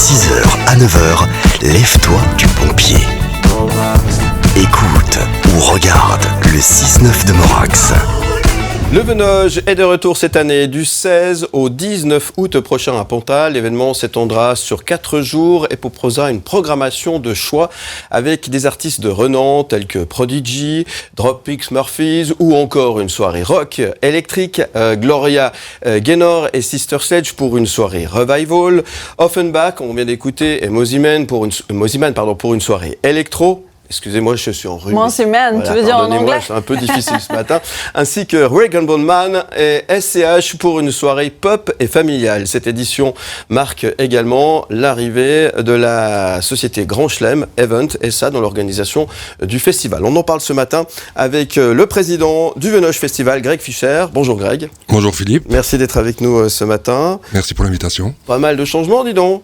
6h à 9h, lève-toi du bon pied. Écoute ou regarde le 6-9 de Morax. Le Venoge est de retour cette année du 16 au 19 août prochain à Ponta. L'événement s'étendra sur 4 jours et proposera une programmation de choix avec des artistes de renom tels que Prodigy, Dropkick Murphys ou encore une soirée rock électrique, Gloria Gaynor et Sister Sledge pour une soirée revival, Offenbach, on vient d'écouter, et Mosiman pour une soirée électro. Excusez-moi, je suis en rue. Moi, c'est man, voilà, tu veux dire en anglais? C'est un peu difficile ce matin. Ainsi que Regan Bondman et SCH pour une soirée pop et familiale. Cette édition marque également l'arrivée de la société Grand Chelem Event, et ça dans l'organisation du festival. On en parle ce matin avec le président du Venoge Festival, Greg Fischer. Bonjour Greg. Bonjour Philippe. Merci d'être avec nous ce matin. Merci pour l'invitation. Pas mal de changements, dis donc.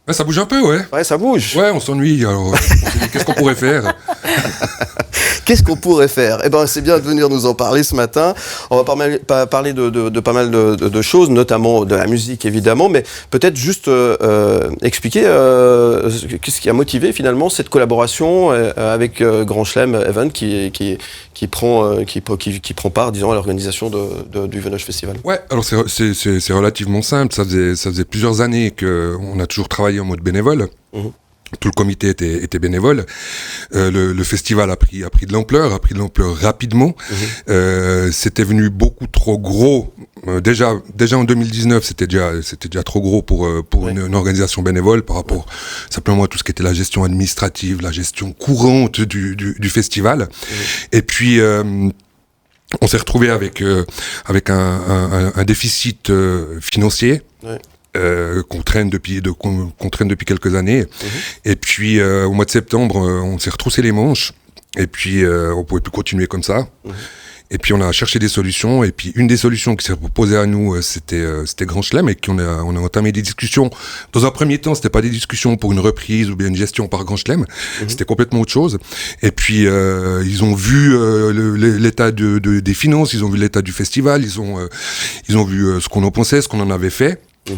Ouais, ça bouge un peu, ouais. Ouais, ça bouge. Ouais, on s'ennuie, alors on s'est dit, qu'est-ce qu'on pourrait faire? Qu'est-ce qu'on pourrait faire? Eh ben, c'est bien de venir nous en parler ce matin. On va parler de pas mal de choses, notamment de la musique, évidemment, mais peut-être juste expliquer qu'est-ce qui a motivé finalement cette collaboration avec Grand Chelem Event qui prend part, disons, à l'organisation du Venoge Festival. Ouais, alors c'est relativement simple. Ça faisait plusieurs années qu'on a toujours travaillé en mode bénévole. Mmh. Tout le comité était bénévole. Le festival a pris de l'ampleur rapidement. Mmh. C'était venu beaucoup trop gros. Déjà en 2019, c'était déjà trop gros pour une organisation bénévole par rapport simplement à tout ce qui était la gestion administrative, la gestion courante du festival. Mmh. Et puis on s'est retrouvé avec un déficit financier. Ouais. Qu'on traîne depuis quelques années. Mmh. Et puis au mois de septembre, on s'est retroussé les manches. Et puis on pouvait plus continuer comme ça. Mmh. Et puis on a cherché des solutions. Et puis une des solutions qui s'est proposée à nous, c'était Grand Chelem, et qu'on a entamé des discussions. Dans un premier temps, c'était pas des discussions pour une reprise ou bien une gestion par Grand Chelem. Mmh. C'était complètement autre chose. Et puis ils ont vu l'état des finances, ils ont vu l'état du festival, ils ont vu ce qu'on en pensait, ce qu'on en avait fait. Mmh.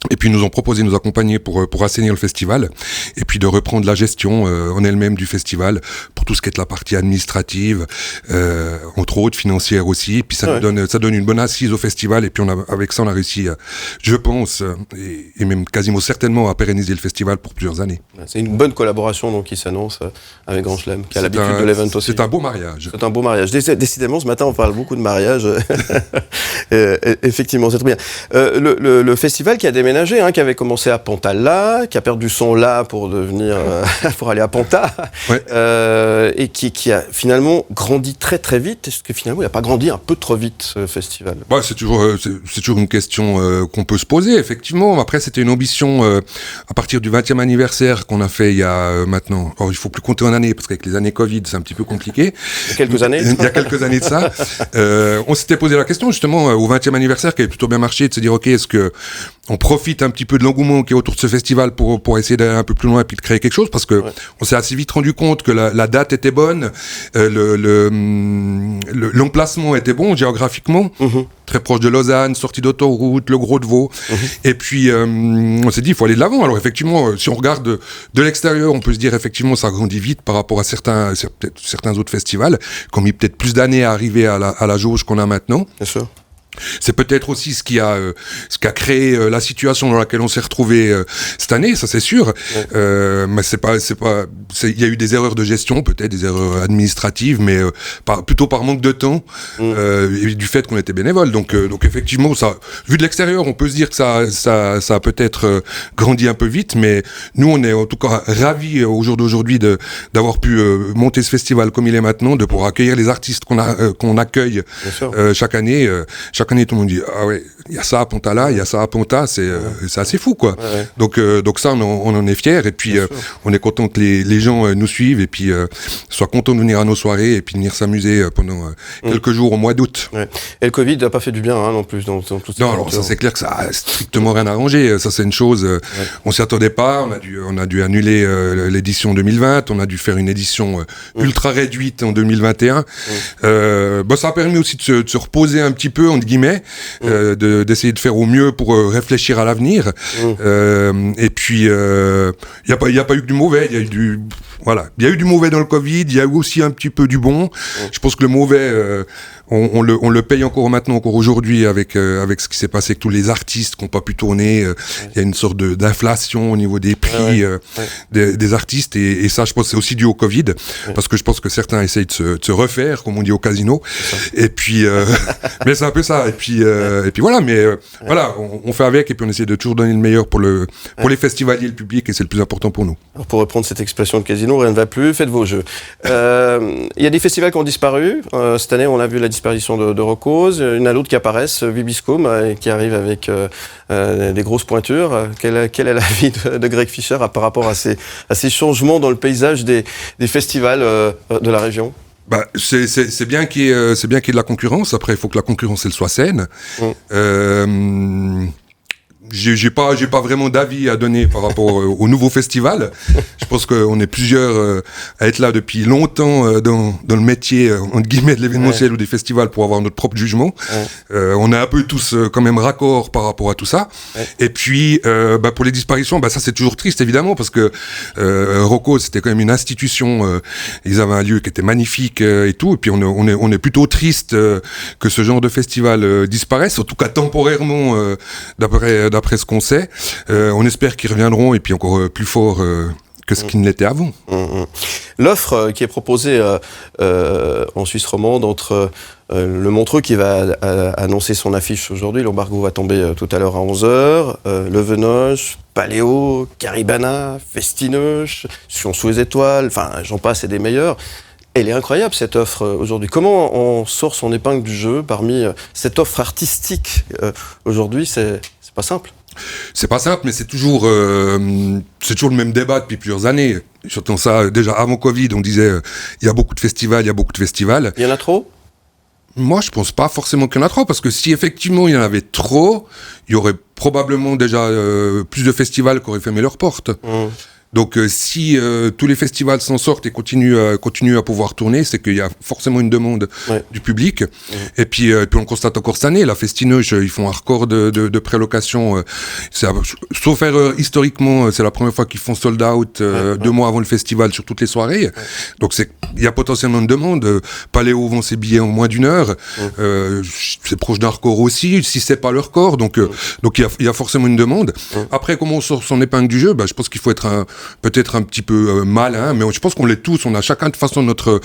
Et puis ils nous ont proposé de nous accompagner pour assainir le festival, et puis de reprendre la gestion en elle-même du festival pour tout ce qui est la partie administrative, entre autres financière aussi. Et puis ça donne une bonne assise au festival, et puis avec ça on a réussi, je pense, et même quasiment certainement à pérenniser le festival pour plusieurs années. C'est une bonne collaboration donc qui s'annonce avec Grand Chelem, qui a l'habitude de l'event aussi. C'est un beau mariage. C'est un beau mariage. Décidément, ce matin on parle beaucoup de mariage. Effectivement, c'est très bien. Le festival qui a déménagé, qui avait commencé à Ponta, qui a perdu son La pour devenir pour aller à Ponta, ouais. Et qui a finalement grandi très très vite. Est-ce que finalement il n'a pas grandi un peu trop vite, ce festival? Ouais, c'est toujours une question qu'on peut se poser, effectivement. Après, c'était une ambition à partir du 20e anniversaire qu'on a fait il y a maintenant. Alors, il faut plus compter en années, parce qu'avec les années Covid, c'est un petit peu compliqué. Il y a quelques années. Il y a quelques années de ça. On s'était posé la question justement au 20e anniversaire, qui avait plutôt bien marché, de se dire ok, est-ce que on profite un petit peu de l'engouement qui est autour de ce festival pour essayer d'aller un peu plus loin et puis de créer quelque chose, parce que on s'est assez vite rendu compte que la date était bonne, l'emplacement était bon géographiquement, très proche de Lausanne, sortie d'autoroute, le Gros de Vaud, et puis on s'est dit il faut aller de l'avant. Alors effectivement, si on regarde de l'extérieur, on peut se dire effectivement ça grandit vite par rapport à certains autres festivals qui ont mis peut-être plus d'années à arriver à la jauge qu'on a maintenant. Bien sûr. C'est peut-être aussi ce qui a créé la situation dans laquelle on s'est retrouvé cette année, ça c'est sûr. Ouais. Mais il y a eu des erreurs de gestion, peut-être des erreurs administratives, mais plutôt par manque de temps et du fait qu'on était bénévole. Donc effectivement, ça, vu de l'extérieur, on peut se dire que ça a peut-être grandi un peu vite, mais nous on est en tout cas ravis au jour d'aujourd'hui d'avoir pu monter ce festival comme il est maintenant, de pouvoir accueillir les artistes qu'on accueille chaque année. Chaque année, tout le monde dit ah ouais, il y a ça à Ponta là, il y a ça à Ponta, c'est assez fou quoi. Ouais. Donc ça, on en est fiers, et puis on est content que les gens nous suivent, et puis soient contents de venir à nos soirées et puis venir s'amuser pendant quelques jours au mois d'août. Ouais. Et le Covid n'a pas fait du bien non plus dans tout ça. Non, alors ça c'est clair que ça a strictement rien arrangé. Ça c'est une chose, on s'y attendait pas. On a dû annuler l'édition 2020, on a dû faire une édition ultra réduite en 2021. Ça a permis aussi de se reposer un petit peu, entre guillemets, d'essayer de faire au mieux pour réfléchir à l'avenir. Et puis, il y a pas eu que du mauvais, il y a eu du mauvais dans le Covid, il y a eu aussi un petit peu du bon. Je pense que le mauvais, on le paye encore maintenant, encore aujourd'hui, avec ce qui s'est passé avec tous les artistes qui n'ont pas pu tourner. Il y a une sorte d'inflation au niveau des prix des artistes, et ça, je pense, c'est aussi dû au Covid, parce que je pense que certains essayent de se refaire, comme on dit au casino. Et puis, mais c'est un peu ça. Et puis voilà, mais voilà, on fait avec, et puis on essaie de toujours donner le meilleur pour les festivaliers et le public, et c'est le plus important pour nous. Alors pour reprendre cette expression de casino, rien ne va plus, faites vos jeux. Il y a des festivals qui ont disparu. Cette année, on a vu la disparition de Rocose. Il y en a d'autres qui apparaissent, Vibiscum, qui arrive avec des grosses pointures. Quel est l'avis de Greg Fischer par rapport à ces changements dans le paysage des festivals de la région ? C'est bien qu'il y ait de la concurrence. Après, il faut que la concurrence, elle soit saine. J'ai pas vraiment d'avis à donner par rapport au nouveau festival. Je pense qu'on est plusieurs à être là depuis longtemps dans le métier entre guillemets de l'événementiel ou des festivals pour avoir notre propre jugement. On est un peu tous quand même raccord par rapport à tout ça. Et puis pour les disparitions, ça c'est toujours triste évidemment, parce que Rocco c'était quand même une institution. Ils avaient un lieu qui était magnifique et tout. Et puis on est plutôt triste que ce genre de festival disparaisse, en tout cas temporairement, d'après ce qu'on sait. On espère qu'ils reviendront, et puis encore plus fort que ce qu'ils ne l'étaient avant. L'offre qui est proposée en Suisse romande entre le Montreux qui va annoncer son affiche aujourd'hui, l'embargo va tomber tout à l'heure à 11h, le Venoge, Paléo, Caribana, Festinoche, Sion sous les étoiles, enfin j'en passe et des meilleurs. Elle est incroyable cette offre aujourd'hui. Comment on sort son épingle du jeu parmi cette offre artistique aujourd'hui? C'est pas simple. C'est pas simple, mais c'est toujours le même débat depuis plusieurs années. Surtout ça, déjà avant Covid, on disait il y a beaucoup de festivals. Il y en a trop? Moi, je pense pas forcément qu'il y en a trop, parce que si effectivement il y en avait trop, il y aurait probablement déjà plus de festivals qui auraient fermé leurs portes. Donc si tous les festivals s'en sortent et continuent à pouvoir tourner, c'est qu'il y a forcément une demande du public. Et puis on constate encore cette année, la Festinoche, ils font un record de prélocation. Sauf erreur, historiquement, c'est la première fois qu'ils font sold out 2 mois avant le festival sur toutes les soirées. Donc il y a potentiellement une demande. Paléo vend ses billets en moins d'1 heure. C'est proche d'un record aussi, si c'est pas le record. Donc il y a forcément une demande. Après, comment on sort son épingle du jeu? Je pense qu'il faut être peut-être un petit peu malin, mais je pense qu'on l'est tous. On a chacun de façon notre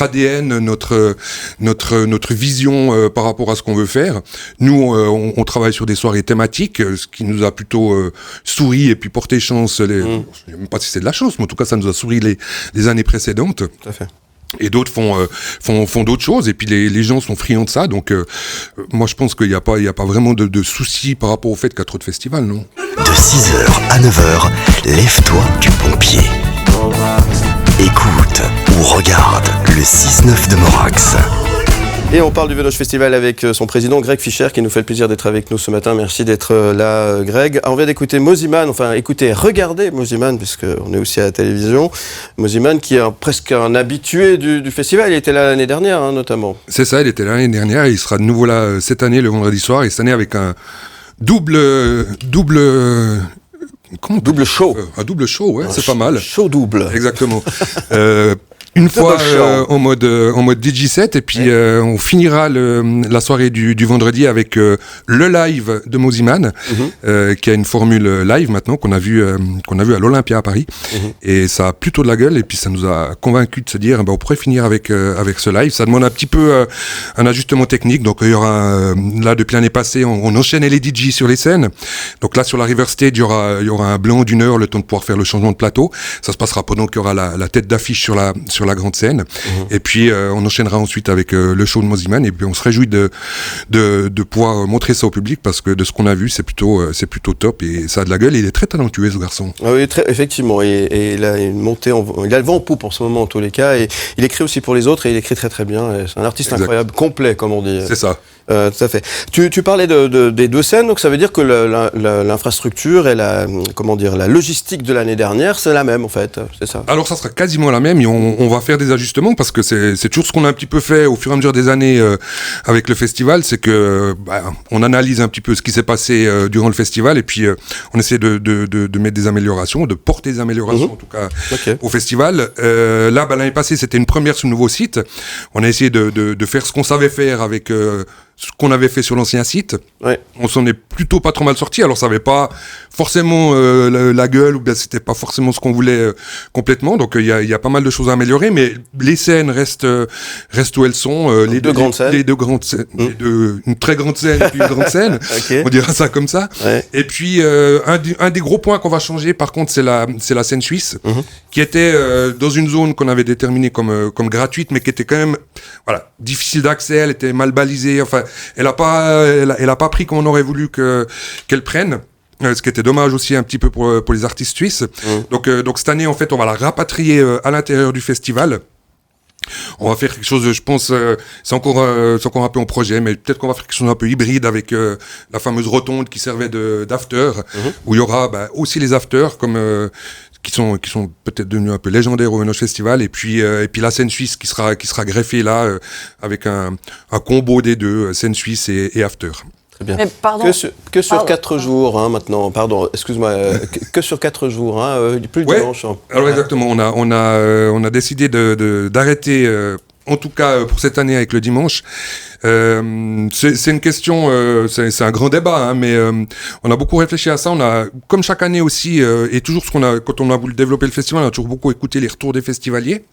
ADN, notre vision par rapport à ce qu'on veut faire. Nous, on travaille sur des soirées thématiques, ce qui nous a plutôt souri et puis porté chance. Je ne sais même pas si c'est de la chance, mais en tout cas, ça nous a souri les années précédentes. Tout à fait. Et d'autres font d'autres choses, et puis les gens sont friands de ça. Donc moi je pense qu'il n'y a pas vraiment de soucis par rapport au fait qu'il y a trop de festivals, non. De 6h à 9h, lève-toi du bon pied. Écoute ou regarde le 6-9 de Morax. Et on parle du Venoge Festival avec son président Greg Fischer, qui nous fait le plaisir d'être avec nous ce matin. Merci d'être là, Greg. On vient d'écouter Mosimann, regarder Mosimann, puisqu'on est aussi à la télévision. Mosimann qui est presque un habitué du festival. Il était là l'année dernière, notamment. C'est ça, il était là l'année dernière, et il sera de nouveau là cette année, le vendredi soir, et cette année avec un double show. Un double show, ouais, c'est pas mal. Show double. Exactement. Une fois en mode DJ set, et puis on finira la soirée du vendredi avec le live de Mosimann, qui a une formule live maintenant qu'on a vu à l'Olympia à Paris, et ça a plutôt de la gueule, et puis ça nous a convaincu de se dire on pourrait finir avec ce live. Ça demande un petit peu un ajustement technique, donc il y aura là depuis l'année passée on enchaînait les DJ sur les scènes, donc là sur la River Stage il y aura un blanc d'1 heure, le temps de pouvoir faire le changement de plateau. Ça se passera pendant qu'il y aura la tête d'affiche sur la grande scène, et puis on enchaînera ensuite avec le show de Mosimann, et puis on se réjouit de pouvoir montrer ça au public, parce que de ce qu'on a vu c'est plutôt top, et ça a de la gueule, et il est très talentueux ce garçon. Ah oui, effectivement, et il a une montée, il a le vent en poupe en ce moment en tous les cas, et il écrit aussi pour les autres, et il écrit très très bien, c'est un artiste incroyable, complet comme on dit. C'est ça. Tout à fait. Tu parlais des deux scènes, donc ça veut dire que l'infrastructure et la logistique de l'année dernière, c'est la même en fait, c'est ça? Alors ça sera quasiment la même et on va faire des ajustements parce que c'est toujours ce qu'on a un petit peu fait au fur et à mesure des années avec le festival, c'est que on analyse un petit peu ce qui s'est passé durant le festival et puis on essaie de mettre des améliorations, de porter des améliorations en tout cas au festival. Là, l'année passée, c'était une première sur le nouveau site. On a essayé de faire ce qu'on savait faire avec ce qu'on avait fait sur l'ancien site. Ouais. On s'en est plutôt pas trop mal sorti. Alors ça avait pas forcément la gueule, ou bien c'était pas forcément ce qu'on voulait complètement. Donc il y a pas mal de choses à améliorer, mais les scènes restent où elles sont. Les deux grandes scènes. Une très grande scène et puis une grande scène. Okay. On dira ça comme ça. Ouais. Et puis un des gros points qu'on va changer, par contre, c'est la scène suisse, qui était dans une zone qu'on avait déterminée comme gratuite, mais qui était quand même difficile d'accès. Elle était mal balisée. Enfin, elle a pas pris comme on aurait voulu qu'elle prenne. Ce qui était dommage aussi un petit peu pour les artistes suisses. Donc cette année, en fait, on va la rapatrier à l'intérieur du festival. On va faire quelque chose, je pense, c'est encore un peu en projet, mais peut-être qu'on va faire quelque chose un peu hybride avec la fameuse rotonde qui servait d'after, où il y aura aussi les afters comme qui sont peut-être devenus un peu légendaires au Venoge Festival, et puis la scène suisse qui sera greffée là avec un combo des deux, scène suisse et after. Très bien. Mais pardon. Que sur 4 jours maintenant. Pardon, excuse-moi. que sur 4 jours, plus le dimanche. Alors exactement. On a décidé d'arrêter. En tout cas pour cette année avec le dimanche. C'est une question, c'est un grand débat, mais on a beaucoup réfléchi à ça. On a, comme chaque année aussi, et toujours quand on a voulu développer le festival, on a toujours beaucoup écouté les retours des festivaliers.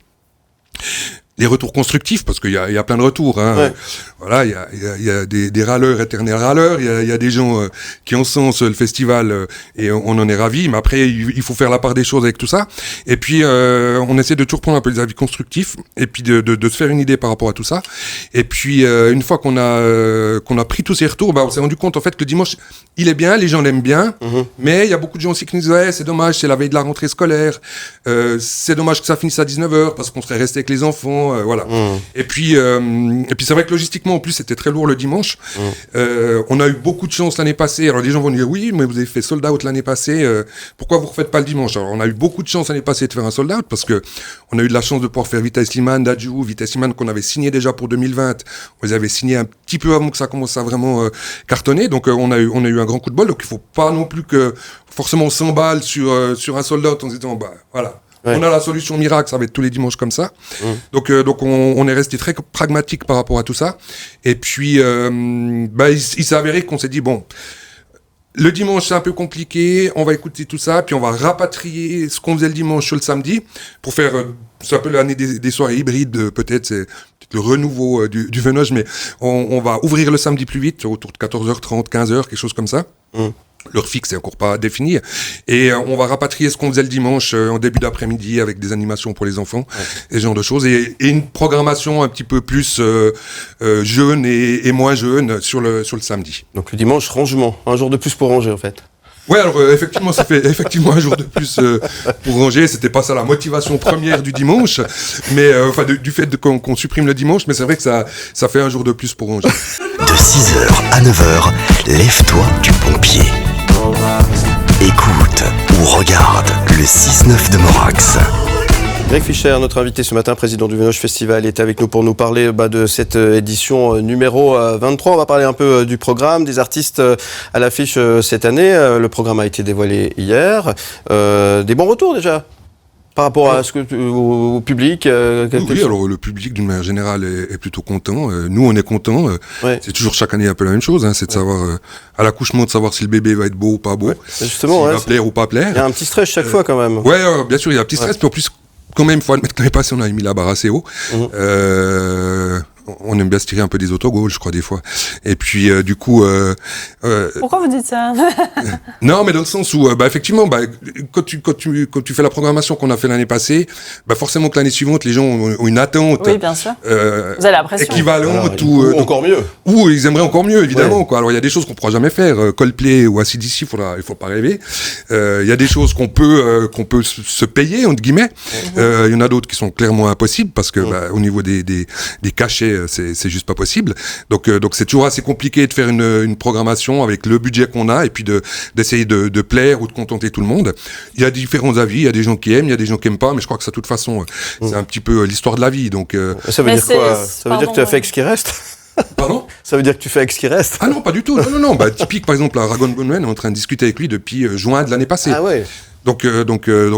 Les retours constructifs, parce qu'il y a plein de retours. Ouais. Voilà, il y a des râleurs, éternels râleurs. Il y a des gens qui encensent le festival et on en est ravis. Mais après, il faut faire la part des choses avec tout ça. Et puis, on essaie de toujours prendre un peu les avis constructifs et puis de se faire une idée par rapport à tout ça. Et puis, une fois qu'on a pris tous ces retours, on s'est rendu compte en fait que le dimanche, il est bien, les gens l'aiment bien. Mais il y a beaucoup de gens aussi qui nous disent c'est dommage, c'est la veille de la rentrée scolaire. C'est dommage que ça finisse à 19h parce qu'on serait resté avec les enfants. Voilà. Et puis c'est vrai que logistiquement en plus c'était très lourd le dimanche. On a eu beaucoup de chance l'année passée. Alors les gens vont dire oui, mais vous avez fait sold out l'année passée. Pourquoi vous refaites pas le dimanche? Alors on a eu beaucoup de chance l'année passée de faire un sold out parce que on a eu de la chance de pouvoir faire Vitesse Slimane, Dadju, Vitesse Slimane qu'on avait signé déjà pour 2020. On les avait signés un petit peu avant que ça commence à vraiment cartonner. Donc on a eu un grand coup de bol. Donc il faut pas non plus que forcément on s'emballe sur un sold out en se disant voilà. Ouais. On a la solution miracle, ça va être tous les dimanches comme ça. Donc on est resté très pragmatique par rapport à tout ça. Et puis il s'est avéré qu'on s'est dit le dimanche c'est un peu compliqué, on va écouter tout ça, puis on va rapatrier ce qu'on faisait le dimanche sur le samedi pour faire c'est un peu l'année des soirées hybrides, peut-être c'est le renouveau du Venoge, mais on va ouvrir le samedi plus vite, autour de 14h30, 15h, quelque chose comme ça. L'heure fixe est encore pas définie. Et on va rapatrier ce qu'on faisait le dimanche en début d'après-midi avec des animations pour les enfants, et ce genre de choses. Et une programmation un petit peu plus jeune et moins jeune sur le samedi. Donc le dimanche, rangement. Un jour de plus pour ranger en fait. Ouais, alors effectivement, ça fait effectivement un jour de plus pour ranger. C'était pas ça la motivation première du dimanche, mais du fait qu'on supprime le dimanche, mais c'est vrai que ça fait un jour de plus pour ranger. De 6h à 9h, lève-toi du bon pied. Écoute ou regarde le 6-9 de Morax. Greg Fischer, notre invité ce matin, président du Venoge Festival, est avec nous pour nous parler de cette édition numéro 23. On va parler un peu du programme, des artistes à l'affiche cette année. Le programme a été dévoilé hier. Des bons retours déjà par rapport à au public. Oui, alors le public d'une manière générale est plutôt content. Nous, on est contents. C'est toujours chaque année un peu la même chose. C'est de savoir à l'accouchement de savoir si le bébé va être beau ou pas beau, justement, s'il va plaire ou pas plaire. Il y a un petit stress chaque fois quand même. Ouais, bien sûr, il y a un petit stress. Puis en plus, quand même, il faut admettre que l'année passée, on a mis la barre assez haut. On aime bien se tirer un peu des autogols, je crois, des fois. Et puis, du coup... Pourquoi vous dites ça? Non, mais dans le sens où, effectivement, quand tu fais la programmation qu'on a fait l'année passée, forcément que l'année suivante, les gens ont une attente. Oui, bien sûr. Vous avez la pression. Équivalente ou encore mieux. Ou ils aimeraient encore mieux, évidemment. Quoi. Alors, il y a des choses qu'on ne pourra jamais faire. Coldplay ou AC/DC, il faut pas rêver. Il y a des choses qu'on peut se payer, entre guillemets. Il y en a d'autres qui sont clairement impossibles parce que, au niveau des cachets, c'est juste pas possible. Donc c'est toujours assez compliqué de faire une programmation avec le budget qu'on a et puis d'essayer de plaire ou de contenter tout le monde. Il y a différents avis, il y a des gens qui aiment, il y a des gens qui aiment pas, mais je crois que ça, de toute façon, c'est un petit peu l'histoire de la vie. Donc ça veut dire quoi? Ça veut dire que tu as fait avec ce qui reste? Pardon? Ça veut dire que tu fais avec ce qui reste? Ah non, pas du tout. Non. Typique, par exemple, Ragon Bonwen, on est en train de discuter avec lui depuis juin de l'année passée. Ah ouais. Donc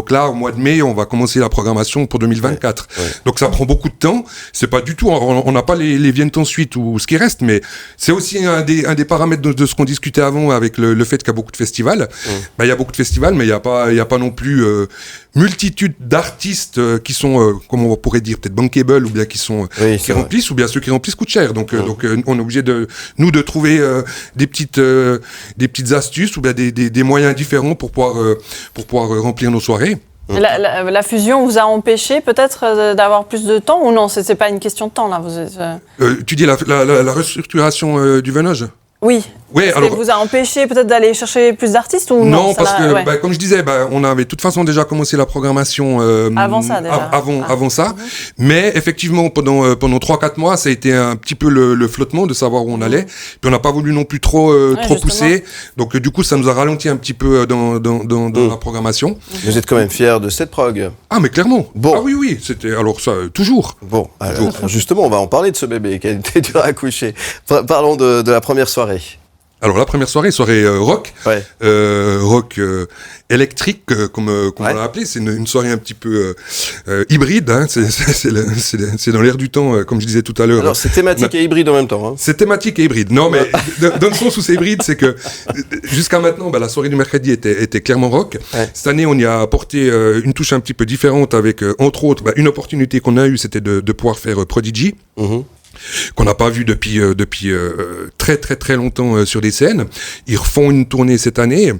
là, au mois de mai, on va commencer la programmation pour 2024. Ouais. Donc ça prend beaucoup de temps. C'est pas du tout. On n'a pas les viennent ensuite ou ce qui reste, mais c'est aussi un des paramètres de ce qu'on discutait avant avec le fait qu'il y a beaucoup de festivals. Il y a beaucoup de festivals, mais il y a pas non plus multitude d'artistes qui sont, comment on pourrait dire, peut-être bankable ou bien qui remplissent, ou bien ceux qui remplissent coûtent cher. Donc on est obligé de trouver des petites astuces ou bien des moyens différents pour pouvoir remplir nos soirées. La fusion vous a empêché peut-être d'avoir plus de temps ou non? C'est pas une question de temps là. Tu dis la restructuration du Venoge? Oui. Ça vous a empêché peut-être d'aller chercher plus d'artistes ou non? Non, parce que comme je disais, on avait de toute façon déjà commencé la programmation avant ça déjà. Avant ça, mais effectivement pendant 3-4 mois, ça a été un petit peu le flottement de savoir où on allait. Puis on n'a pas voulu non plus trop pousser, donc du coup ça nous a ralenti un petit peu dans la programmation. Vous êtes quand même fiers de cette prog? Ah mais clairement. Bon. Ah oui, c'était alors ça toujours. Bon, alors, justement, on va en parler de ce bébé qui a été dur à accoucher. Parlons de la première soirée. Alors la première soirée rock, rock électrique comme on l'a appelé. C'est une soirée un petit peu hybride. Hein. C'est dans l'air du temps, comme je disais tout à l'heure. Alors c'est thématique et hybride en même temps. Hein. C'est thématique et hybride. Non, mais dans le sens où c'est hybride, c'est que jusqu'à maintenant, la soirée du mercredi était clairement rock. Ouais. Cette année, on y a apporté une touche un petit peu différente avec, entre autres, une opportunité qu'on a eue, c'était de pouvoir faire Prodigy. Qu'on n'a pas vu depuis très très très longtemps sur des scènes. Ils refont une tournée cette année.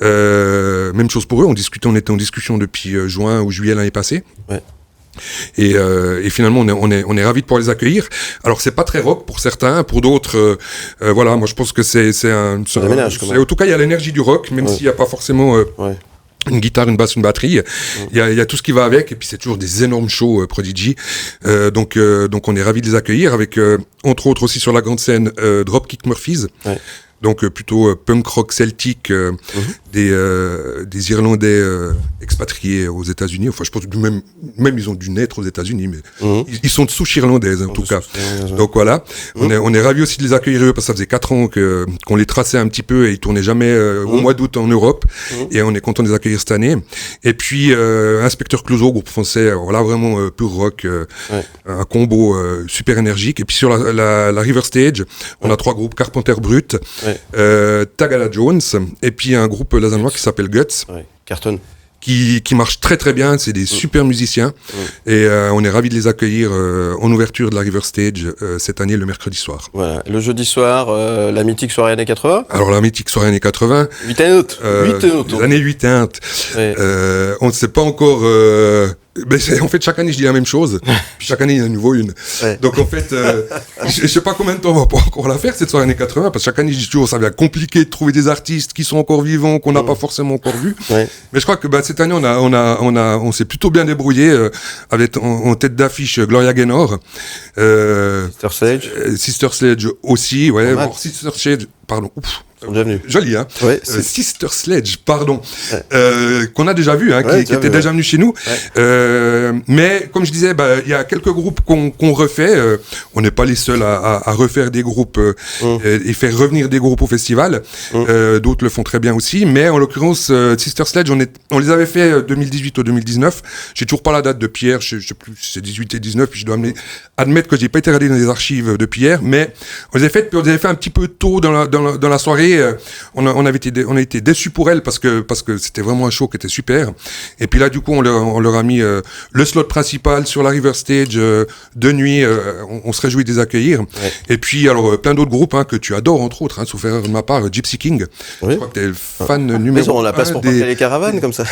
Même chose pour eux. On était en discussion depuis juin ou juillet l'année passée. Ouais. Et finalement on est ravis de pouvoir les accueillir. Alors c'est pas très rock pour certains, pour d'autres voilà, moi je pense que c'est ménage, en tout cas il y a l'énergie du rock, même s'il n'y a pas forcément une guitare, une basse, une batterie. Il y a tout ce qui va avec, et puis c'est toujours des énormes shows Prodigy. Donc on est ravis de les accueillir avec entre autres aussi sur la grande scène Dropkick Murphys. Ouais. Donc plutôt punk rock celtique, des Irlandais expatriés aux États-Unis. Enfin, je pense que même ils ont dû naître aux États-Unis, mais ils sont de souche irlandaise en tout cas. Donc voilà, on est ravis aussi de les accueillir eux, parce que ça faisait 4 ans qu'on les traçait un petit peu et ils tournaient jamais au mois d'août en Europe. Et on est content de les accueillir cette année. Et puis Inspecteur Clouseau, groupe français, voilà vraiment pur rock, un combo super énergique. Et puis sur la River Stage, on a 3 groupes: Carpenter Brut, Tagada Jones, et puis un groupe lausannois qui s'appelle Guts. Carton. Qui marche très très bien, c'est des super musiciens, et on est ravis de les accueillir en ouverture de la River Stage cette année le mercredi soir. Voilà, le jeudi soir, la mythique soirée années 80. Alors la mythique soirée années 80. 8 août. Les années 80. On ne sait pas encore... en fait, chaque année, je dis la même chose. Puis chaque année, il y en a de nouveau une. Ouais. Donc, en fait, je sais pas combien de temps on va pas encore la faire, cette soirée années 80, parce que chaque année, je dis toujours, ça devient compliqué de trouver des artistes qui sont encore vivants, qu'on n'a pas forcément encore vus. Ouais. Mais je crois que, cette année, on s'est plutôt bien débrouillé, avec, en tête d'affiche, Gloria Gaynor. Sister Sledge. Sister Sledge aussi, ouais. Bon, Sister Sledge, pardon. Ouf. Bienvenue. Joli, hein. Ouais, Sister Sledge, pardon, qu'on a déjà vu, hein, qui était déjà venu chez nous. Ouais. Mais comme je disais, il y a quelques groupes qu'on refait. On n'est pas les seuls à refaire des groupes et faire revenir des groupes au festival. D'autres le font très bien aussi. Mais en l'occurrence, Sister Sledge, on les avait fait 2018 ou 2019. J'ai toujours pas la date de Pierre. Je sais plus si c'est 18 et 19. Puis je dois admettre que j'ai pas été regardé dans les archives depuis hier. Mais on les avait fait. Puis on les avait fait un petit peu tôt dans la soirée. On a été déçus pour elle parce que c'était vraiment un show qui était super. Et puis là, du coup, on leur a mis le slot principal sur la River Stage de nuit. On se réjouit de les accueillir. Ouais. Et puis, alors, plein d'autres groupes que tu adores, entre autres, sauf erreur de ma part, Gypsy King. Oui. Je crois que t'es le fan numéro 1. On a la place pour parquer les caravanes, comme ça.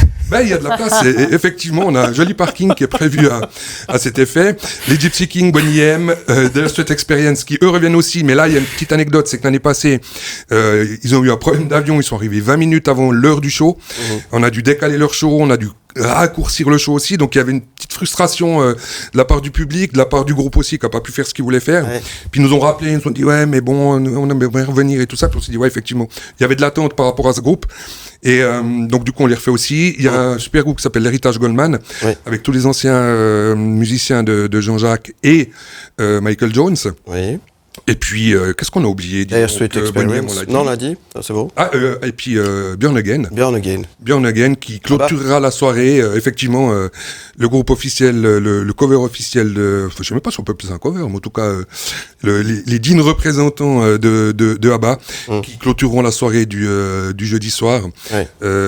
Il y a de la place. Et effectivement, on a un joli parking qui est prévu à cet effet. Les Gypsy King, Bonnie M, Dire Straits Experience, qui eux reviennent aussi. Mais là, il y a une petite anecdote, c'est que l'année passée, ils ont eu un problème d'avion, ils sont arrivés 20 minutes avant l'heure du show. On a dû décaler leur show, on a dû raccourcir le show aussi, donc il y avait une petite frustration de la part du public, de la part du groupe aussi, qui n'a pas pu faire ce qu'il voulait faire. Ouais. Puis ils nous ont rappelé, ils nous ont dit ouais mais bon, on aimerait revenir et tout ça. Puis on s'est dit ouais effectivement, il y avait de l'attente par rapport à ce groupe. Et donc du coup on les refait aussi. Il y a un super groupe qui s'appelle l'Héritage Goldman, avec tous les anciens musiciens de Jean-Jacques et Michael Jones. Oui. Et puis, qu'est-ce qu'on a oublié? Dire Sweet Bonnie M, Experience. Non, on l'a dit. Ah, c'est bon. Et puis Burn Again. Burn Again. Burn Again qui clôturera la soirée. Effectivement, le groupe officiel, le cover officiel de... Enfin, je sais même pas si on peut appeler ça un cover, mais en tout cas, les dignes représentants de ABBA qui clôtureront la soirée du jeudi soir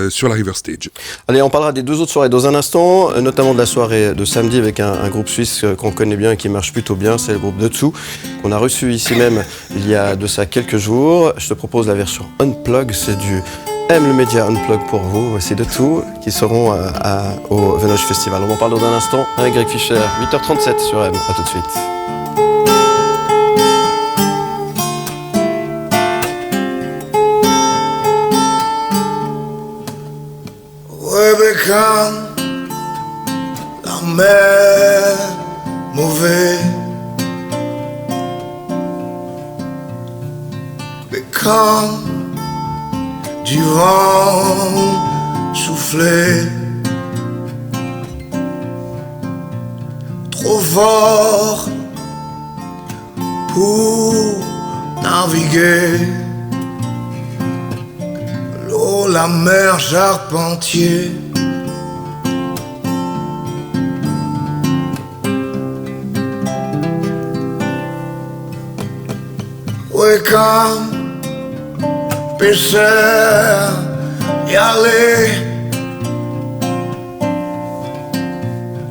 sur la River Stage. Allez, on parlera des deux autres soirées dans un instant, notamment de la soirée de samedi avec un groupe suisse qu'on connaît bien et qui marche plutôt bien, c'est le groupe Dessous, qu'on a reçu ici même il y a de ça quelques jours. Je te propose la version Unplug, c'est du M le Média Unplug pour vous. Voici Dessous qui seront au Venoge Festival. On en parle dans un instant avec Greg Fischer, 8h37 sur M. A tout de suite. Become la mer mauvais, become du vent soufflé, trop fort pour naviguer. L'eau, la mer, charpentier. Ouais, comme pêcheur, y aller.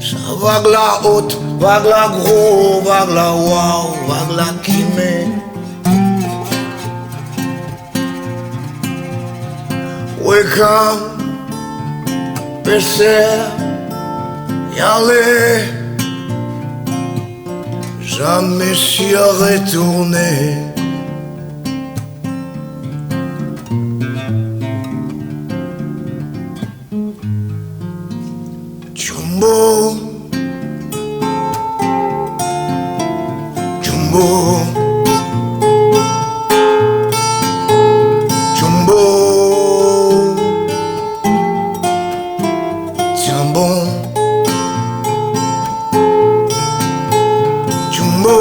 Ça vague la haute, vague la gros, vague la wow, vague la kimé. Ouais, comme pêcheur, y aller. Jamais s'y retourné. Jumbo, Jumbo, Jumbo, tiens bon, Jumbo,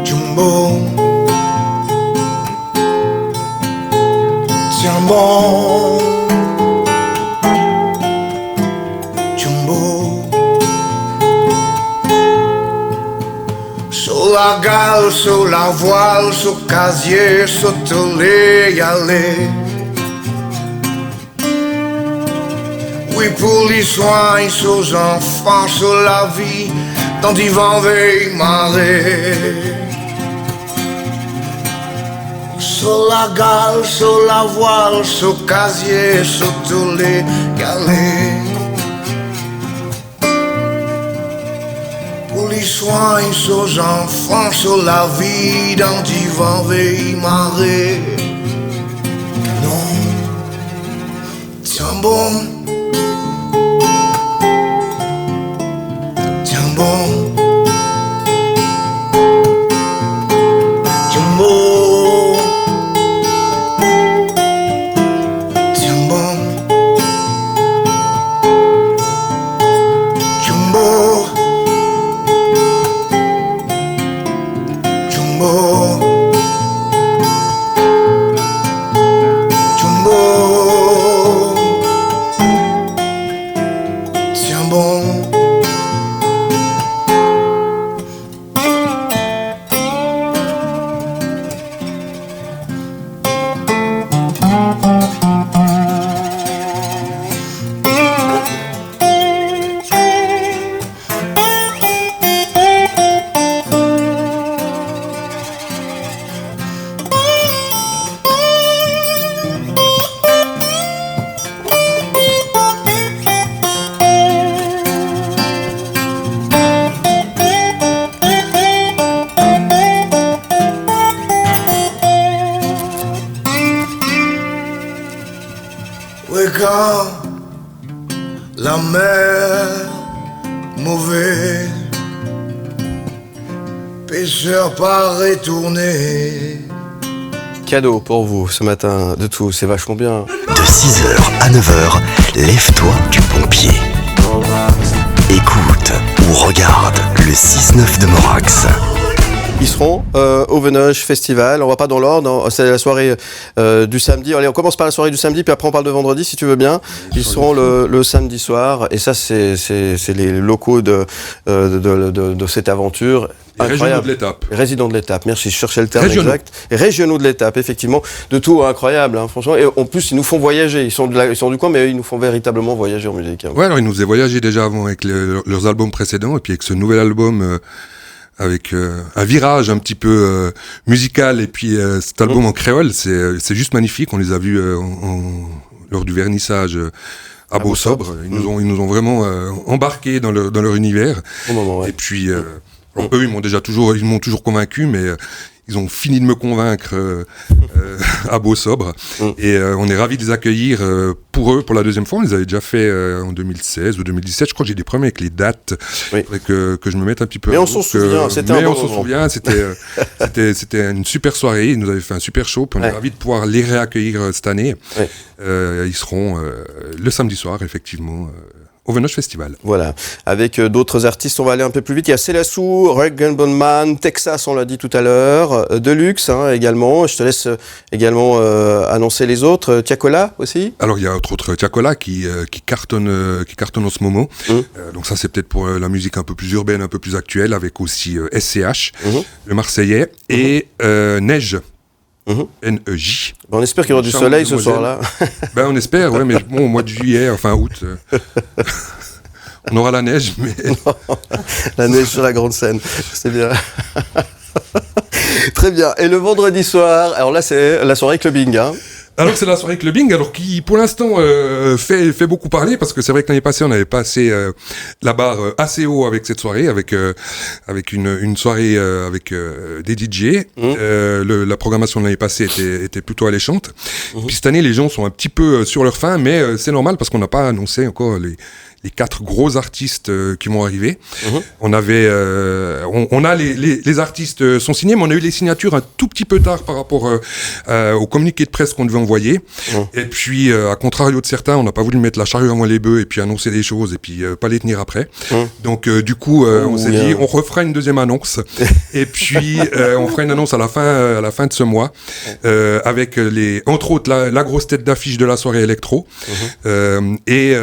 Jumbo, tiens bon. Sur la gale, sur la voile, sur casier, sur y aller. Oui, pour les soins, sur les enfants, sur la vie, dans du vent veille marée. Sur la gale, sur la voile, sur casier, sur y aller. Pour les soins, sur les enfants, sur la vie, dans du vent veille marée. Non, tiens bon, tiens bon, tiens bon, tiens bon, tiens bon. Jumbo, Jumbo, Oui, quand la mer mauvaise, pêcheur pas retourné. Cadeau pour vous ce matin de tout, c'est vachement bien. De 6h à 9h, lève-toi du bon pied. Écoute ou regarde le 6-9 de Morax. Ils seront au Venoge Festival. On va pas dans l'ordre, c'est la soirée du samedi. Allez, on commence par la soirée du samedi, puis après on parle de vendredi si tu veux bien. Ils seront le samedi soir, et ça c'est les locaux de cette aventure. Régionaux de l'étape. Résidents de l'étape, merci, je cherchais le terme Régionaux. exact. Et régionaux de l'étape, effectivement. De tout incroyable, hein, franchement. Et en plus, ils nous font voyager. Ils sont du coin, mais ils nous font véritablement voyager en musique. Hein. Ouais, alors ils nous faisaient voyager déjà avant avec leurs albums précédents, et puis avec ce nouvel album avec un virage un petit peu musical, et puis cet album en créole, c'est juste magnifique. On les a vus lors du vernissage à Beau-Sobre. Ils nous ont vraiment embarqués dans leur univers. Au moment, ouais. Et puis eux, ils m'ont toujours convaincu, mais ils ont fini de me convaincre à Beau-Sobre. Et on est ravis de les accueillir pour eux pour la deuxième fois. On les avait déjà fait en 2016 ou 2017. Je crois que j'ai des problèmes avec les dates. Oui. Il faudrait que je me mette un petit peu. Mais on s'en souvient, c'était un bon moment. C'était une super soirée. Ils nous avaient fait un super show. Puis on est ravis de pouvoir les réaccueillir cette année. Ouais. Ils seront le samedi soir, effectivement. Au Venoge Festival. Voilà, avec d'autres artistes, on va aller un peu plus vite. Il y a Célassou, Rag Bonman, Texas, on l'a dit tout à l'heure, Deluxe également. Je te laisse également annoncer les autres. Tiakola aussi. Alors il y a entre autres Tiakola qui cartonne en ce moment. Donc ça c'est peut-être pour la musique un peu plus urbaine, un peu plus actuelle, avec aussi SCH, le Marseillais, et Neige. N-E-J. On espère qu'il y aura du soleil ce soir-là. Ben on espère, ouais, mais bon, au mois de juillet, enfin août, on aura la neige, mais... La neige sur la grande scène, c'est bien. Très bien. Et le vendredi soir, alors là c'est la soirée clubbing, hein. Alors c'est la soirée clubbing, alors qui pour l'instant fait beaucoup parler, parce que c'est vrai que l'année passée on avait passé la barre assez haut avec cette soirée, avec une soirée avec des DJ. La programmation de l'année passée était plutôt alléchante. Puis cette année les gens sont un petit peu sur leur faim, mais c'est normal parce qu'on n'a pas annoncé encore les 4 gros artistes qui vont arriver. On avait, on a les artistes sont signés, mais on a eu les signatures un tout petit peu tard par rapport au communiqué de presse qu'on devait envoyer. Et puis, à contrario de certains, on n'a pas voulu mettre la charrue avant les bœufs et puis annoncer des choses et puis pas les tenir après. Donc, du coup, on s'est dit, on refera une deuxième annonce. Et puis, on fera une annonce à la fin de ce mois, avec entre autres la grosse tête d'affiche de la soirée électro, et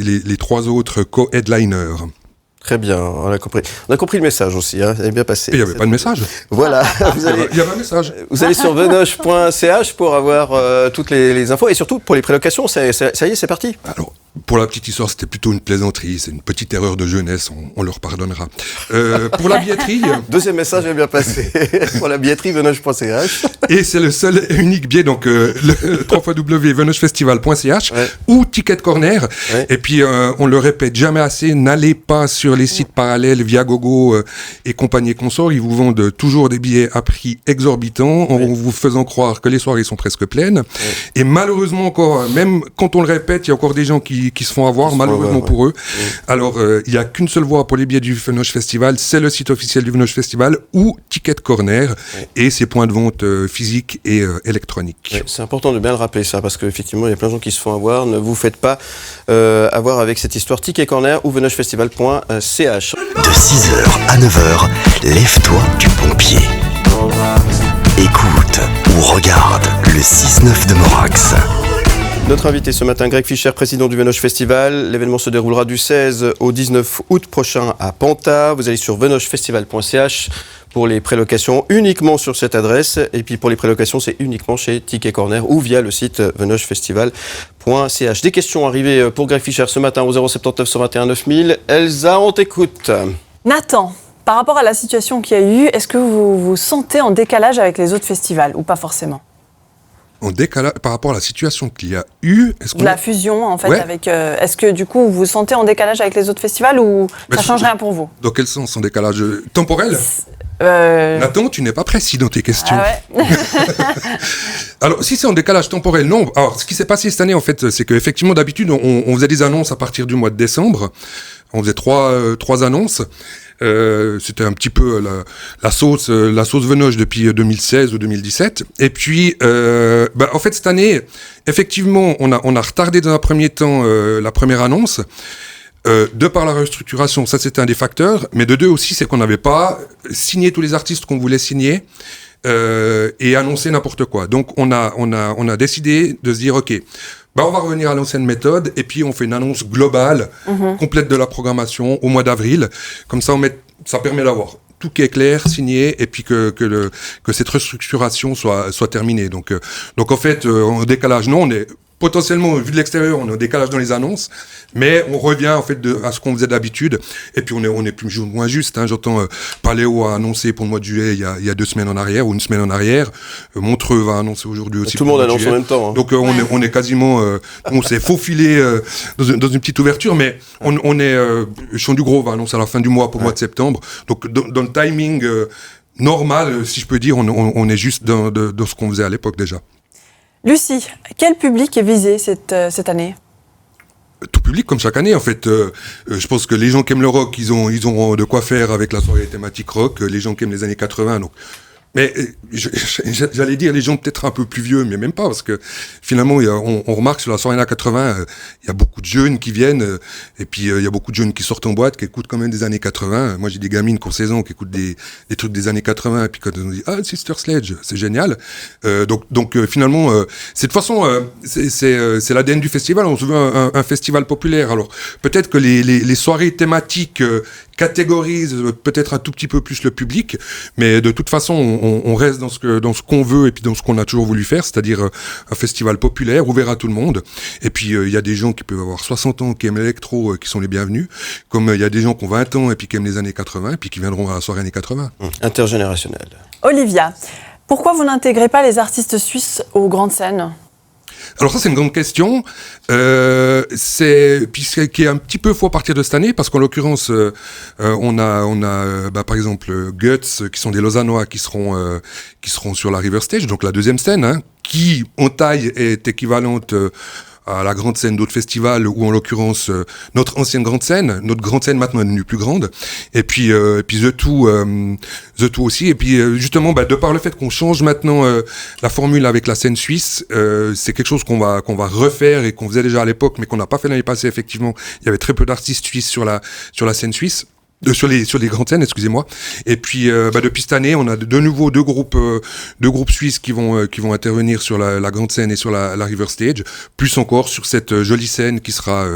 les 3 autres co-headliners. Très bien, on a compris. On a compris le message aussi, hein, ça est bien passé. Il n'y avait pas de message. Voilà, Il y avait un message. vous allez sur venoge.ch pour avoir toutes les infos, et surtout pour les prélocations, ça y est, c'est parti. Alors, pour la petite histoire, c'était plutôt une plaisanterie, c'est une petite erreur de jeunesse, on leur pardonnera. Pour la billetterie... Deuxième message est bien passé. Pour la billetterie, venoge.ch. Et c'est le seul et unique biais, donc le www.venogefestival.ch ou Ticket Corner. Et puis, on le répète jamais assez, n'allez pas sur les sites parallèles, Viagogo et compagnie consorts. Ils vous vendent toujours des billets à prix exorbitant, en vous faisant croire que les soirées sont presque pleines. Et malheureusement encore, même quand on le répète, il y a encore des gens qui se font avoir, malheureusement pour eux. Alors, il n'y a qu'une seule voie pour les billets du Venoge Festival, c'est le site officiel du Venoge Festival ou Ticket Corner et ses points de vente physiques et électroniques. Ouais, c'est important de bien le rappeler ça, parce qu'effectivement, il y a plein de gens qui se font avoir. Ne vous faites pas avoir avec cette histoire. Ticket Corner ou venogefestival.ch. De 6h à 9h, lève-toi du bon pied. Écoute ou regarde le 6-9 de Morax. Notre invité ce matin, Greg Fischer, président du Venoge Festival. L'événement se déroulera du 16 au 19 août prochain à Panta. Vous allez sur venogefestival.ch pour les prélocations, uniquement sur cette adresse. Et puis pour les prélocations, c'est uniquement chez Ticket Corner ou via le site venogefestival.ch. Des questions arrivées pour Greg Fischer ce matin au 079 121 9000. Elsa, on t'écoute. Nathan, par rapport à la situation qu'il y a eu, est-ce que vous vous sentez en décalage avec les autres festivals ou pas forcément ? En décalage par rapport à la situation qu'il y a eu, la fusion en fait avec. Est-ce que du coup vous vous sentez en décalage avec les autres festivals ou ça change rien pour vous ? Dans quel sens en décalage temporel ? Nathan, tu n'es pas précis dans tes questions. Ah ouais. Alors, si c'est en décalage temporel, non. Alors, ce qui s'est passé cette année, en fait, c'est qu'effectivement, d'habitude, on faisait des annonces à partir du mois de décembre. On faisait trois annonces. C'était un petit peu la sauce Venoge depuis 2016 ou 2017. Et puis, en fait, cette année, effectivement, on a retardé dans un premier temps la première annonce. De par la restructuration, ça c'était un des facteurs, mais de deux aussi, c'est qu'on n'avait pas signé tous les artistes qu'on voulait signer et annoncer n'importe quoi. Donc on a décidé de se dire ok, on va revenir à l'ancienne méthode et puis on fait une annonce globale, complète de la programmation au mois d'avril. Comme ça, ça permet d'avoir tout qui est clair, signé, et puis que cette restructuration soit terminée. Donc en fait, en décalage, non, on est potentiellement, vu de l'extérieur, on est en décalage dans les annonces, mais on revient en fait à ce qu'on faisait d'habitude. Et puis on est plus ou moins juste. Hein. J'entends Paléo a annoncé pour le mois de juillet il y a 2 semaines en arrière ou une semaine en arrière. Montreux va annoncer aujourd'hui aussi. Tout le monde annonce en même temps. Hein. Donc on est quasiment, on s'est faufilé dans une petite ouverture, mais on est. Chant du Gros va annoncer à la fin du mois pour le mois de septembre. Donc dans le timing normal, si je peux dire, on est juste dans ce qu'on faisait à l'époque déjà. Lucie, quel public est visé cette année ? Tout public, comme chaque année, en fait. Je pense que les gens qui aiment le rock, ils ont de quoi faire avec la soirée thématique rock. Les gens qui aiment les années 80, donc. Mais j'allais dire les gens peut-être un peu plus vieux, mais même pas, parce que finalement, on remarque sur la soirée années 80, il y a beaucoup de jeunes qui viennent, et puis il y a beaucoup de jeunes qui sortent en boîte, qui écoutent quand même des années 80. Moi, j'ai des gamines qui ont 16 ans, qui écoutent des trucs des années 80, et puis quand on dit « Ah, Sister Sledge, c'est génial !» Donc finalement, c'est de toute façon, c'est l'ADN du festival, on se veut un festival populaire. Alors, peut-être que les soirées thématiques catégorisent peut-être un tout petit peu plus le public, mais de toute façon, on reste dans ce qu'on veut et puis dans ce qu'on a toujours voulu faire, c'est-à-dire un festival populaire, ouvert à tout le monde. Et puis, il y a des gens qui peuvent avoir 60 ans, qui aiment l'électro, qui sont les bienvenus, comme il y a des gens qui ont 20 ans et puis qui aiment les années 80, et puis qui viendront à la soirée années 80. Intergénérationnel. Olivia, pourquoi vous n'intégrez pas les artistes suisses aux grandes scènes ? Alors ça, c'est une grande question. Qui est un petit peu faux à partir de cette année, parce qu'en l'occurrence, on a par exemple Guts, qui sont des Lausannois, qui seront sur la River Stage, donc la deuxième scène, hein, qui en taille est équivalente à la grande scène d'autres festivals, ou en l'occurrence notre ancienne grande scène maintenant est devenue plus grande, et puis The Two aussi, et puis justement de par le fait qu'on change maintenant la formule avec la scène suisse, c'est quelque chose qu'on va refaire et qu'on faisait déjà à l'époque, mais qu'on n'a pas fait l'année passée. Effectivement, il y avait très peu d'artistes suisses sur la scène suisse. Sur les grandes scènes, excusez-moi. Et puis depuis cette année, on a de nouveau deux groupes suisses qui vont intervenir sur la grande scène et sur la River Stage, plus encore sur cette jolie scène qui sera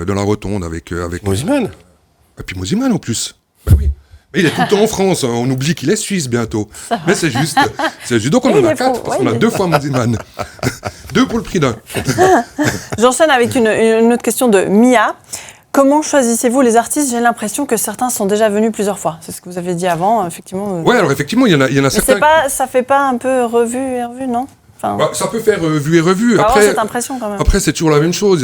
dans la rotonde avec Mosimann. Et puis Mosimann en plus. Ben oui. Mais il est tout le temps en France, hein. On oublie qu'il est suisse bientôt. Mais c'est juste. Donc on en a 4, parce qu'on a 2 fois Mosimann. 2 pour le prix d'un. J'enchaîne avec une autre question de Mia. Comment choisissez-vous les artistes ? J'ai l'impression que certains sont déjà venus plusieurs fois. C'est ce que vous avez dit avant, effectivement. Ouais, alors effectivement, il y en a certains. Ça fait pas un peu revue et revue, non ? Enfin, ça peut faire vu et revu. Après, cette impression quand même. Après, c'est toujours la même chose.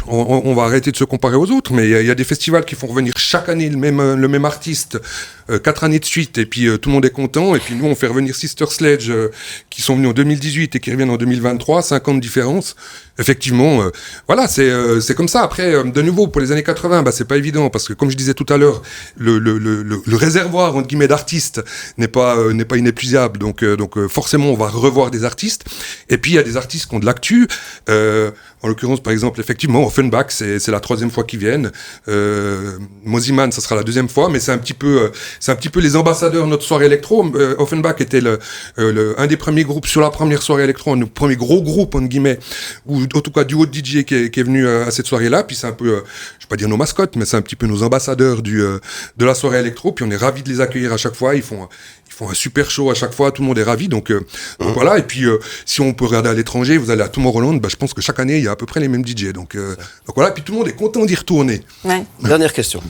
On va arrêter de se comparer aux autres, mais il y a des festivals qui font revenir chaque année le même artiste, 4 années de suite, et puis tout le monde est content. Et puis nous, on fait revenir Sister Sledge, qui sont venus en 2018 et qui reviennent en 2023, 5 ans de différence. Effectivement, voilà, c'est comme ça. Après, de nouveau, pour les années 80, c'est pas évident, parce que comme je disais tout à l'heure, le réservoir entre guillemets d'artistes n'est pas inépuisable. Donc forcément, on va revoir des artistes. Et puis il y a des artistes qui ont de l'actu. En l'occurrence, par exemple, effectivement, Offenbach, c'est la 3e fois qu'ils viennent. Mosimann, ça sera la 2e fois, mais c'est un petit peu les ambassadeurs de notre soirée électro. Offenbach était un des premiers groupes sur la première soirée électro, le premier gros groupe, entre guillemets, ou en tout cas du haut DJ qui est venu à cette soirée-là. Puis c'est un peu, je vais pas dire nos mascottes, mais c'est un petit peu nos ambassadeurs de la soirée électro. Puis on est ravis de les accueillir à chaque fois. Ils font un super show à chaque fois, tout le monde est ravi, donc voilà. Et puis si on peut regarder à l'étranger, vous allez à Tomorrowland, je pense que chaque année il y a à peu près les mêmes DJ, donc voilà. Et puis tout le monde est content d'y retourner. Ouais. Dernière question.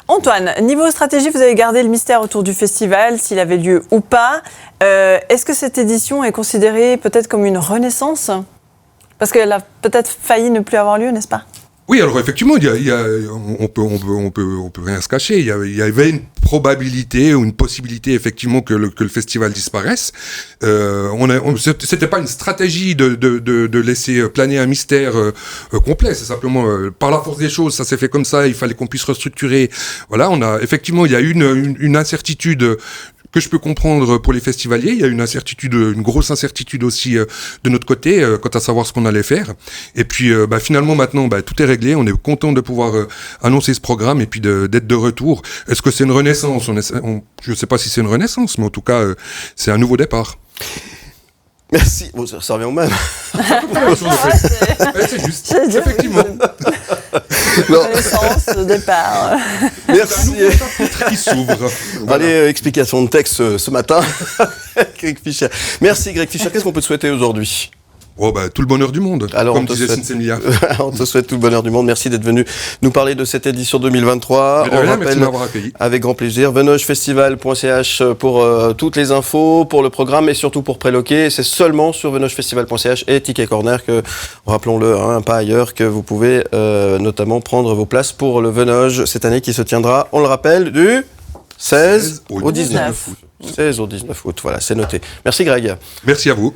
Antoine, niveau stratégie, vous avez gardé le mystère autour du festival, s'il avait lieu ou pas. Est-ce que cette édition est considérée peut-être comme une renaissance ? Parce qu'elle a peut-être failli ne plus avoir lieu, n'est-ce pas ? Oui, alors effectivement, on peut rien se cacher. Il y avait une probabilité ou une possibilité effectivement que le festival disparaisse. C'était pas une stratégie de laisser planer un mystère complet. C'est simplement par la force des choses, ça s'est fait comme ça. Il fallait qu'on puisse restructurer. Voilà, effectivement, il y a une incertitude que je peux comprendre pour les festivaliers. Il y a une grosse incertitude aussi de notre côté quant à savoir ce qu'on allait faire. Et puis finalement maintenant tout est réglé. On est content de pouvoir annoncer ce programme et puis d'être de retour. Est-ce que c'est une renaissance? Je ne sais pas si c'est une renaissance, mais en tout cas c'est un nouveau départ. Merci. Bon, ça revient au même. C'est juste. Effectivement. Renaissance, départ. Merci. Qui s'ouvre. Voilà. Allez, explication de texte ce matin. Greg Fischer. Merci Greg Fischer. Qu'est-ce qu'on peut te souhaiter aujourd'hui? Tout le bonheur du monde, alors, comme disait Sinsemilla. On te souhaite tout le bonheur du monde. Merci d'être venu nous parler de cette édition 2023. On rappelle, merci de m'avoir accueilli. Avec grand plaisir. venogefestival.ch pour toutes les infos, pour le programme et surtout pour préloquer. C'est seulement sur venogefestival.ch et Ticket Corner que, rappelons-le, pas ailleurs, que vous pouvez notamment prendre vos places pour le Venoge cette année qui se tiendra, on le rappelle, du 16 au 19 août. 16 au 19 août, voilà, c'est noté. Merci Greg. Merci à vous.